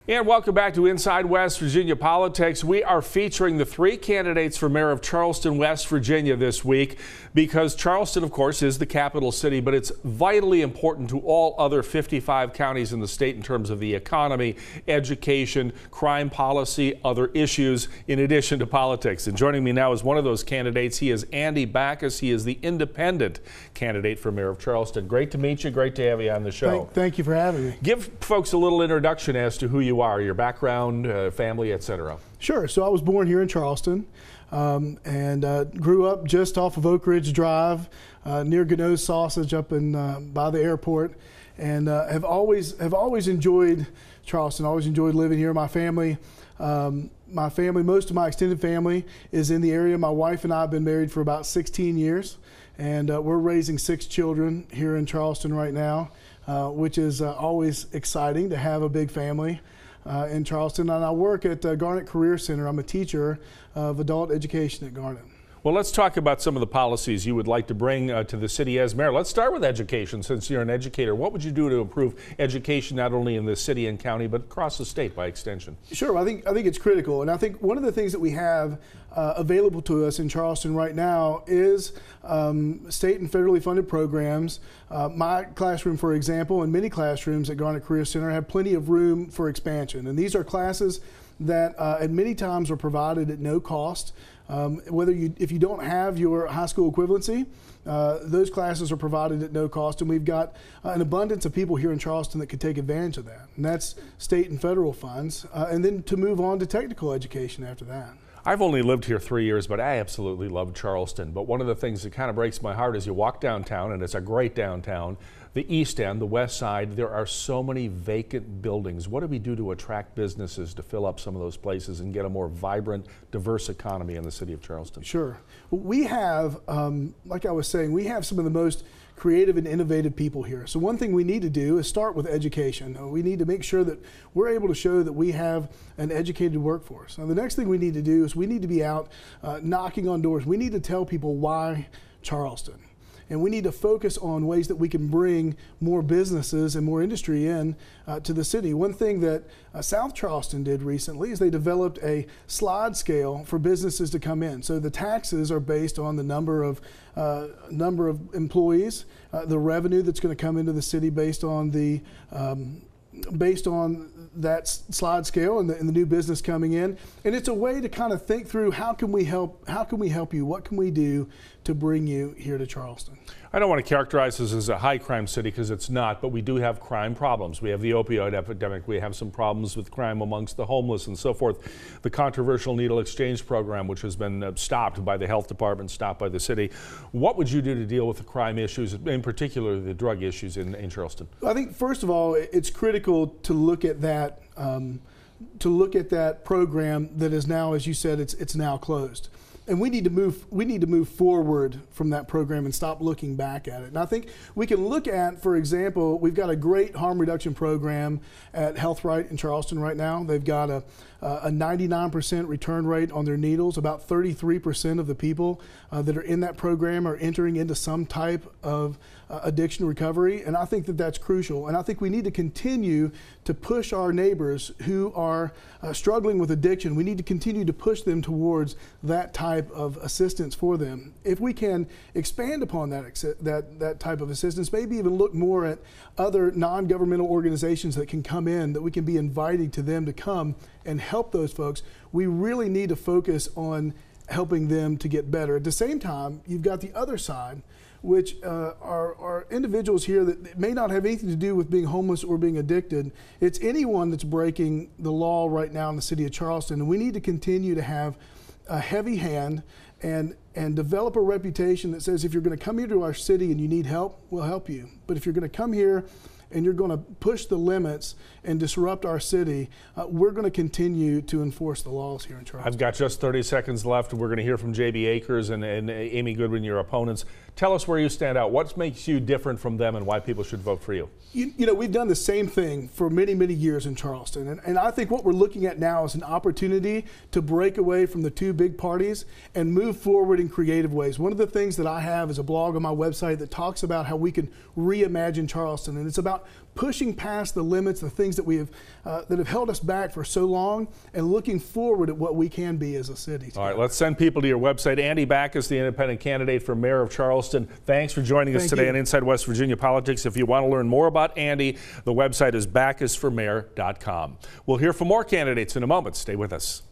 And welcome back to Inside West Virginia Politics. We are featuring the three candidates for Mayor of Charleston, West Virginia this week because Charleston, of course, is the capital city, but it's vitally important to all other 55 counties in the state in terms of the economy, education, crime policy, other issues in addition to politics. And joining me now is one of those candidates. He is Andy Backus. He is the independent candidate for Mayor of Charleston. Great to meet you. Great to have you on the show. Thank you for having me. Give folks a little introduction as to who you are, your background, family, etc. Sure. So I was born here in Charleston and grew up just off of Oak Ridge Drive near Gano's Sausage up in by the airport, and have always enjoyed Charleston. Always enjoyed living here. My family, most of my extended family is in the area. My wife and I have been married for about 16 years, and we're raising 6 children here in Charleston right now, which is always exciting to have a big family in Charleston. And I work at Garnet Career Center. I'm a teacher of adult education at Garnet. Well, let's talk about some of the policies you would like to bring to the city as mayor. Let's start with education, since you're an educator. What would you do to improve education not only in the city and county, but across the state by extension? Sure. I think it's critical. And I think one of the things that we have available to us in Charleston right now is state and federally funded programs. My classroom, for example, and many classrooms at Garnet Career Center have plenty of room for expansion. And these are classes that at many times are provided at no cost. If you don't have your high school equivalency, those classes are provided at no cost, and we've got an abundance of people here in Charleston that could take advantage of that, and that's state and federal funds, and then to move on to technical education after that. I've only lived here 3 years, but I absolutely love Charleston. But one of the things that kind of breaks my heart is you walk downtown, and it's a great downtown, the East End, the West Side, there are so many vacant buildings. What do we do to attract businesses to fill up some of those places and get a more vibrant, diverse economy in the city of Charleston? Sure. We have, like I was saying, we have some of the most creative and innovative people here. So one thing we need to do is start with education. We need to make sure that we're able to show that we have an educated workforce. Now, the next thing we need to do is we need to be out knocking on doors. We need to tell people why Charleston. And we need to focus on ways that we can bring more businesses and more industry in to the city. One thing that South Charleston did recently is they developed a slide scale for businesses to come in. So the taxes are based on the number of employees, the revenue that's going to come into the city based on that slide scale and the new business coming in. And it's a way to kind of think through how can we help you? What can we do to bring you here to Charleston? I don't want to characterize this as a high crime city because it's not, but we do have crime problems. We have the opioid epidemic. We have some problems with crime amongst the homeless and so forth. The controversial needle exchange program, which has been stopped by the health department, stopped by the city. What would you do to deal with the crime issues, in particular the drug issues in Charleston? I think first of all, it's critical to look at that program that is now, as you said, it's now closed. And we need to move forward from that program and stop looking back at it. And I think we can look at, for example, we've got a great harm reduction program at Health Right in Charleston right now. They've got a 99% return rate on their needles. About 33% of the people that are in that program are entering into some type of addiction recovery, and I think that that's crucial. And I think we need to continue to push our neighbors who are struggling with addiction. We need to continue to push them towards that type of assistance for them. If we can expand upon that type of assistance, maybe even look more at other non-governmental organizations that can come in, that we can be inviting to them to come and help those folks. We really need to focus on helping them to get better. At the same time, you've got the other side, which are individuals here that may not have anything to do with being homeless or being addicted. It's anyone that's breaking the law right now in the city of Charleston, and we need to continue to have a heavy hand and develop a reputation that says if you're going to come here to our city and you need help, we'll help you. But if you're going to come here and you're going to push the limits and disrupt our city, we're going to continue to enforce the laws here in Charleston. I've got just 30 seconds left. We're going to hear from J.B. Akers and Amy Goodwin, your opponents. Tell us where you stand out. What makes you different from them and why people should vote for you? You know, we've done the same thing for many, many years in Charleston. And I think what we're looking at now is an opportunity to break away from the two big parties and move move forward in creative ways. One of the things that I have is a blog on my website that talks about how we can reimagine Charleston, and it's about pushing past the limits, the things that we have that have held us back for so long, and looking forward at what we can be as a city. All right, let's send people to your website. Andy Backus, the independent candidate for mayor of Charleston. Thanks for joining us today on Inside West Virginia Politics. If you want to learn more about Andy, the website is backusformayor.com. We'll hear from more candidates in a moment. Stay with us.